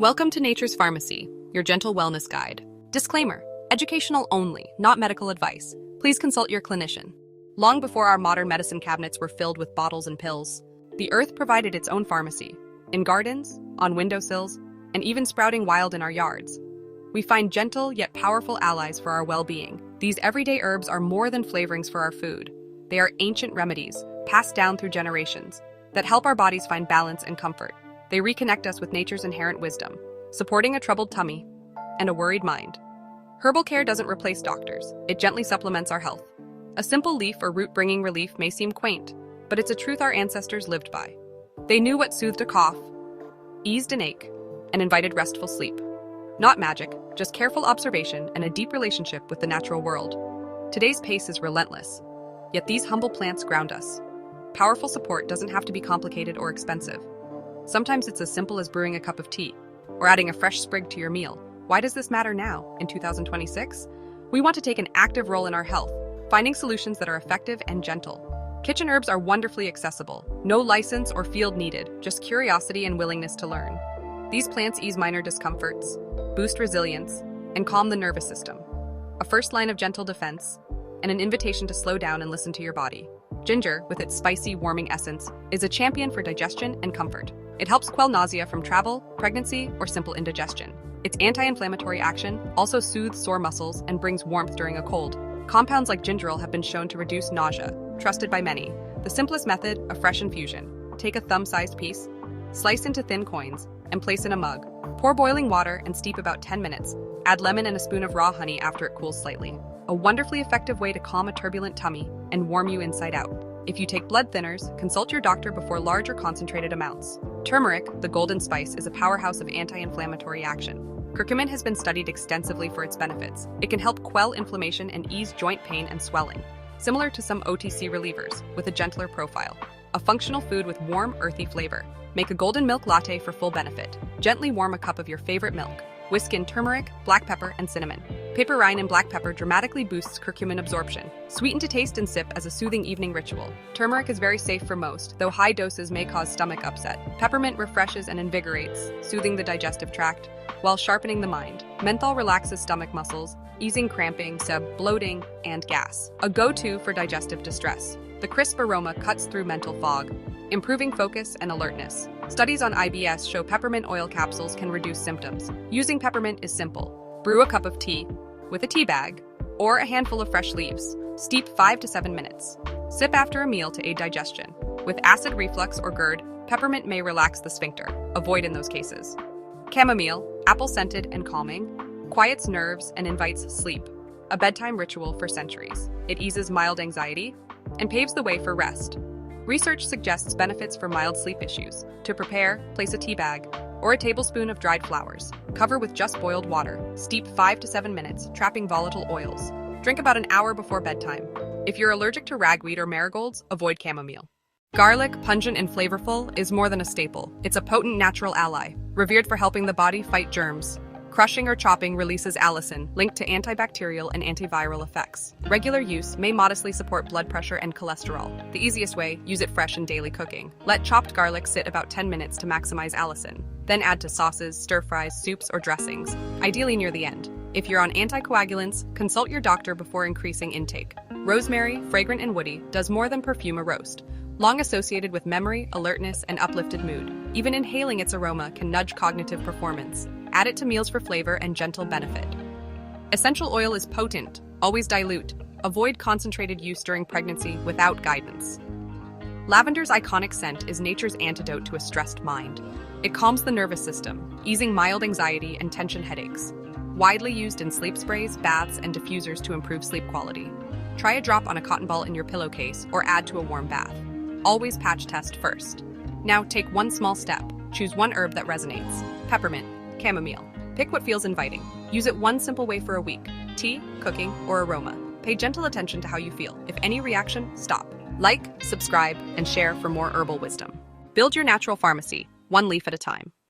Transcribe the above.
Welcome to Nature's Pharmacy, your gentle wellness guide. Disclaimer: educational only, not medical advice. Please consult your clinician. Long before our modern medicine cabinets were filled with bottles and pills, the earth provided its own pharmacy. In gardens, on windowsills, and even sprouting wild in our yards. We find gentle yet powerful allies for our well-being. These everyday herbs are more than flavorings for our food. They are ancient remedies, passed down through generations, that help our bodies find balance and comfort. They reconnect us with nature's inherent wisdom, supporting a troubled tummy and a worried mind. Herbal care doesn't replace doctors, it gently supplements our health. A simple leaf or root bringing relief may seem quaint, but it's a truth our ancestors lived by. They knew what soothed a cough, eased an ache, and invited restful sleep. Not magic, just careful observation and a deep relationship with the natural world. Today's pace is relentless, yet these humble plants ground us. Powerful support doesn't have to be complicated or expensive. Sometimes it's as simple as brewing a cup of tea or adding a fresh sprig to your meal. Why does this matter now, in 2026? We want to take an active role in our health, finding solutions that are effective and gentle. Kitchen herbs are wonderfully accessible. No license or field needed, just curiosity and willingness to learn. These plants ease minor discomforts, boost resilience, and calm the nervous system. A first line of gentle defense, and an invitation to slow down and listen to your body. Ginger, with its spicy, warming essence, is a champion for digestion and comfort. It helps quell nausea from travel, pregnancy, or simple indigestion. Its anti-inflammatory action also soothes sore muscles and brings warmth during a cold. Compounds like gingerol have been shown to reduce nausea, trusted by many. The simplest method, a fresh infusion. Take a thumb-sized piece, slice into thin coins, and place in a mug. Pour boiling water and steep about 10 minutes. Add lemon and a spoon of raw honey after it cools slightly. A wonderfully effective way to calm a turbulent tummy and warm you inside out. If you take blood thinners, consult your doctor before large or concentrated amounts. Turmeric, the golden spice, is a powerhouse of anti-inflammatory action. Curcumin has been studied extensively for its benefits. It can help quell inflammation and ease joint pain and swelling, similar to some OTC relievers, with a gentler profile. A functional food with warm, earthy flavor. Make a golden milk latte for full benefit. Gently warm a cup of your favorite milk. Whisk in turmeric, black pepper, and cinnamon. Peperine and black pepper dramatically boosts curcumin absorption. Sweeten to taste and sip as a soothing evening ritual. Turmeric is very safe for most, though high doses may cause stomach upset. Peppermint refreshes and invigorates, soothing the digestive tract, while sharpening the mind. Menthol relaxes stomach muscles, easing cramping, bloating, and gas. A go-to for digestive distress. The crisp aroma cuts through mental fog, improving focus and alertness. Studies on IBS show peppermint oil capsules can reduce symptoms. Using peppermint is simple. Brew a cup of tea with a tea bag or a handful of fresh leaves. Steep 5 to 7 minutes. Sip after a meal to aid digestion. With acid reflux or GERD, peppermint may relax the sphincter. Avoid in those cases. Chamomile, apple-scented and calming, quiets nerves and invites sleep. A bedtime ritual for centuries. It eases mild anxiety and paves the way for rest. Research suggests benefits for mild sleep issues. To prepare, place a tea bag or a tablespoon of dried flowers. Cover with just boiled water. Steep 5 to 7 minutes, trapping volatile oils. Drink about an hour before bedtime. If you're allergic to ragweed or marigolds, avoid chamomile. Garlic, pungent and flavorful, is more than a staple. It's a potent natural ally, revered for helping the body fight germs. Crushing or chopping releases allicin, linked to antibacterial and antiviral effects. Regular use may modestly support blood pressure and cholesterol. The easiest way, use it fresh in daily cooking. Let chopped garlic sit about 10 minutes to maximize allicin. Then add to sauces, stir-fries, soups, or dressings, ideally near the end. If you're on anticoagulants, consult your doctor before increasing intake. Rosemary, fragrant and woody, does more than perfume a roast. Long associated with memory, alertness, and uplifted mood. Even inhaling its aroma can nudge cognitive performance. Add it to meals for flavor and gentle benefit. Essential oil is potent, always dilute. Avoid concentrated use during pregnancy without guidance. Lavender's iconic scent is nature's antidote to a stressed mind. It calms the nervous system, easing mild anxiety and tension headaches. Widely used in sleep sprays, baths, and diffusers to improve sleep quality. Try a drop on a cotton ball in your pillowcase or add to a warm bath. Always patch test first. Now take one small step. Choose one herb that resonates. Peppermint, chamomile. Pick what feels inviting. Use it one simple way for a week. Tea, cooking, or aroma. Pay gentle attention to how you feel. If any reaction, stop. Like, subscribe, and share for more herbal wisdom. Build your natural pharmacy, one leaf at a time.